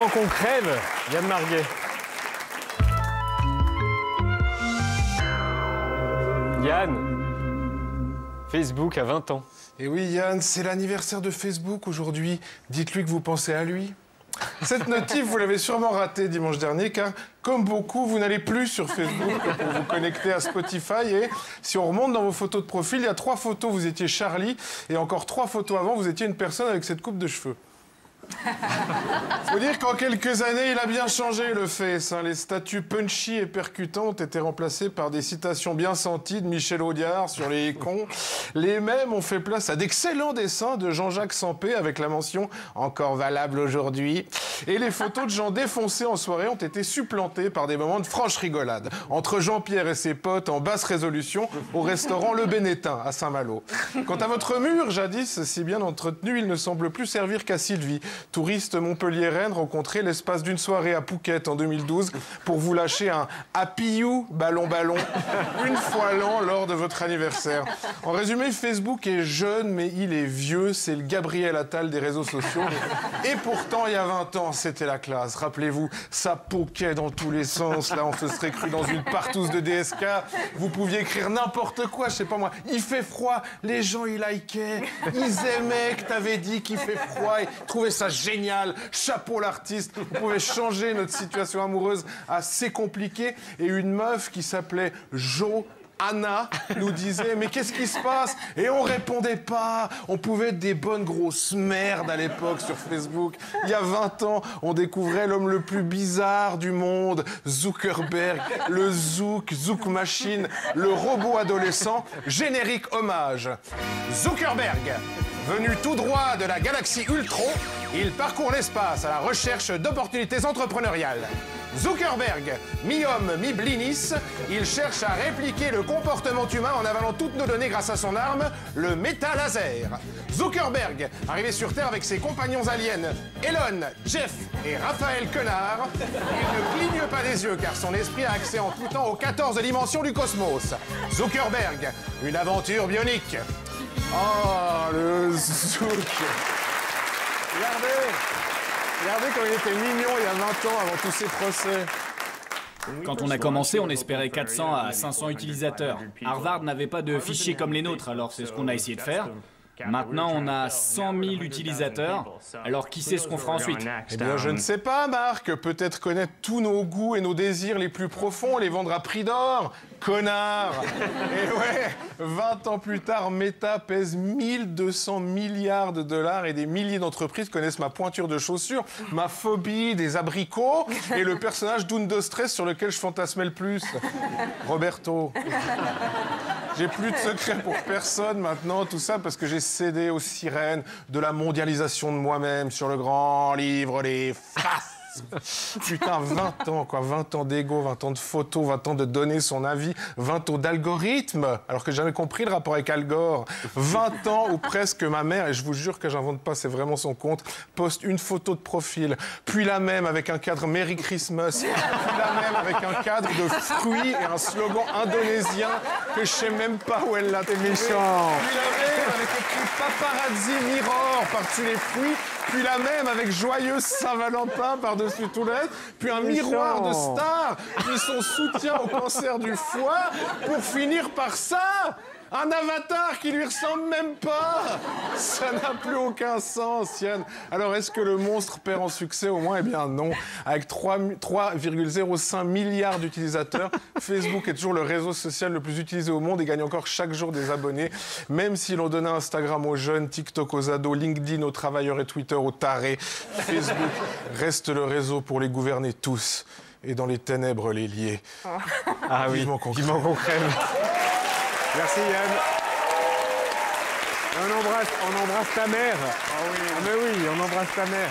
Qu'on crève, Yann Marguet. Yann, Facebook a 20 ans. Et oui Yann, c'est l'anniversaire de Facebook aujourd'hui. Dites-lui que vous pensez à lui. Cette notif, vous l'avez sûrement ratée dimanche dernier, car comme beaucoup, vous n'allez plus sur Facebook pour vous connecter à Spotify. Et si on remonte dans vos photos de profil, il y a 3 photos, vous étiez Charlie, et encore 3 photos avant, vous étiez une personne avec cette coupe de cheveux. Faut dire qu'en quelques années, il a bien changé le face. Les statuts punchy et percutants ont été remplacés par des citations bien senties de Michel Audiard sur les cons. Les mèmes ont fait place à d'excellents dessins de Jean-Jacques Sampé avec la mention « encore valable aujourd'hui ». Et les photos de gens défoncés en soirée ont été supplantées par des moments de franche rigolade entre Jean-Pierre et ses potes en basse résolution au restaurant Le Bénétin à Saint-Malo. Quant à votre mur, jadis si bien entretenu, il ne semble plus servir qu'à Sylvie, touriste montpelliéraine rencontrée l'espace d'une soirée à Phuket en 2012 pour vous lâcher un « Happy You ballon-ballon » une fois l'an lors de votre anniversaire. En résumé, Facebook est jeune, mais il est vieux. C'est le Gabriel Attal des réseaux sociaux. Et pourtant, il y a 20 ans, c'était la classe. Rappelez-vous, ça poquait dans tous les sens. Là, on se serait cru dans une partouze de DSK. Vous pouviez écrire n'importe quoi, je sais pas moi. Il fait froid, les gens, ils likaient. Ils aimaient que t'avais dit qu'il fait froid. Ils trouvaient ça génial. Chapeau l'artiste. Vous pouvez changer notre situation amoureuse assez compliquée. Et une meuf qui s'appelait Jo Anna nous disait « Mais qu'est-ce qui se passe ?» Et on répondait pas. On pouvait être des bonnes grosses merdes à l'époque sur Facebook. Il y a 20 ans, on découvrait l'homme le plus bizarre du monde, Zuckerberg, le Zouk Machine, le robot adolescent. Générique hommage. Zuckerberg, venu tout droit de la galaxie Ultron, il parcourt l'espace à la recherche d'opportunités entrepreneuriales. Zuckerberg, mi-homme, mi-blinis, il cherche à répliquer le comportement humain en avalant toutes nos données grâce à son arme, le méta-laser. Zuckerberg, arrivé sur Terre avec ses compagnons aliens, Elon, Jeff et Raphaël Quenard, il ne cligne pas des yeux car son esprit a accès en tout temps aux 14 dimensions du cosmos. Zuckerberg, une aventure bionique. Oh, le Zouk. Regardez comme il était mignon il y a 20 ans avant tous ces procès. Quand on a commencé, on espérait 400 à 500 utilisateurs. Harvard n'avait pas de fichiers comme les nôtres, alors c'est ce qu'on a essayé de faire. Maintenant, on a 100 000 utilisateurs. Alors, qui sait ce qu'on fera ensuite? Eh bien, je ne sais pas, Marc. Peut-être connaître tous nos goûts et nos désirs les plus profonds, les vendre à prix d'or. Connard. Et ouais, 20 ans plus tard, Meta pèse 1200 milliards de dollars et des milliers d'entreprises connaissent ma pointure de chaussures, ma phobie des abricots et le personnage d'Undo Stress sur lequel je fantasmais le plus. Roberto. J'ai plus de secret pour personne maintenant, tout ça parce que j'ai cédé aux sirènes de la mondialisation de moi-même sur le grand livre des faces. Putain, 20 ans, quoi. 20 ans d'ego, 20 ans de photos, 20 ans de donner son avis, 20 ans d'algorithme, alors que j'ai jamais compris le rapport avec Al Gore. 20 ans où presque ma mère, et je vous jure que j'invente pas, c'est vraiment son compte, poste une photo de profil, puis la même avec un cadre Merry Christmas, puis la même avec un cadre de fruits et un slogan indonésien que je sais même pas où elle l'a fait. Méchant. Puis la même avec écrit Paparazzi Mirror par-dessus les fruits, puis la même avec Joyeuse Saint-Valentin par-dessus tout le reste, puis un miroir de star, puis son soutien au cancer du foie, pour finir par ça. Un avatar qui lui ressemble même pas. Ça n'a plus aucun sens, Yann. Alors, est-ce que le monstre perd en succès au moins? Eh bien, non. Avec 3,05 milliards d'utilisateurs, Facebook est toujours le réseau social le plus utilisé au monde et gagne encore chaque jour des abonnés. Même si l'on donnait Instagram aux jeunes, TikTok aux ados, LinkedIn aux travailleurs et Twitter aux tarés, Facebook reste le réseau pour les gouverner tous et dans les ténèbres les lier. Ah oui, vivement qu'on crève. Merci Yann. On embrasse ta mère. Ah oui. Ah mais oui, on embrasse ta mère.